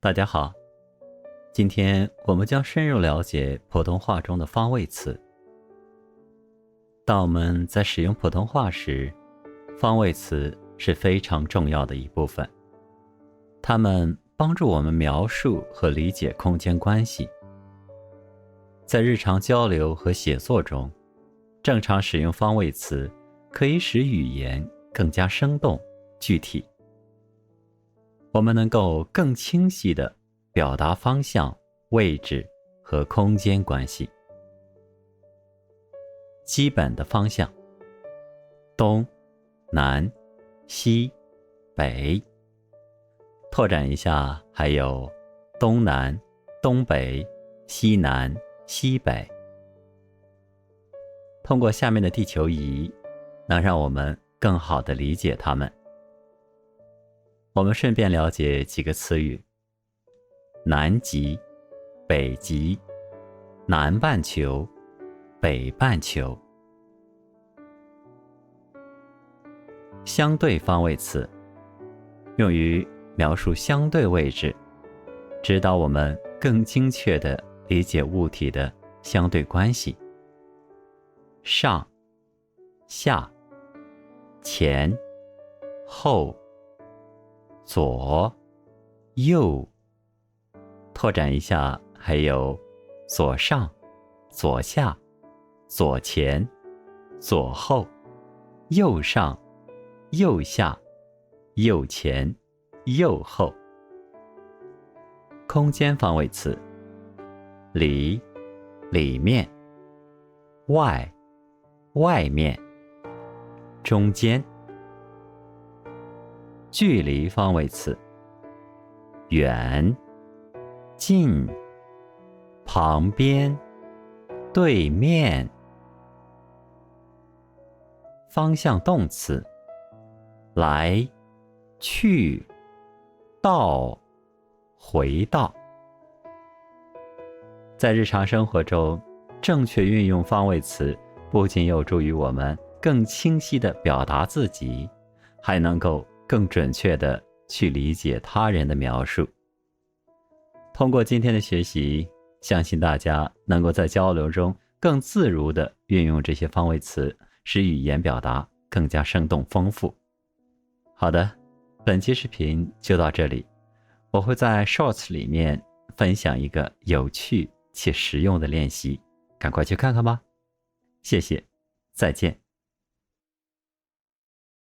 大家好，今天我们将深入了解普通话中的方位词。当我们在使用普通话时，方位词是非常重要的一部分，它们帮助我们描述和理解空间关系。在日常交流和写作中，正常使用方位词可以使语言更加生动、具体。我们能够更清晰地表达方向、位置和空间关系。基本的方向：东、南、西、北。拓展一下，还有东南、东北、西南、西北。通过下面的地球仪，能让我们更好地理解它们。我们顺便了解几个词语：南极、北极、南半球、北半球。相对方位词用于描述相对位置，指导我们更精确地理解物体的相对关系。上、下、前、后、左、右。拓展一下，还有左上、左下、左前、左后、右上、右下、右前、右后。空间方位词：里、里面、外、外面、中间。距离方位词：远、近、旁边、对面。方向动词：来、去、到、回到。在日常生活中，正确运用方位词不仅有助于我们更清晰地表达自己，还能够更准确地去理解他人的描述。通过今天的学习，相信大家能够在交流中更自如地运用这些方位词，使语言表达更加生动丰富。好的，本期视频就到这里，我会在 Shorts 里面分享一个有趣且实用的练习，赶快去看看吧。谢谢，再见。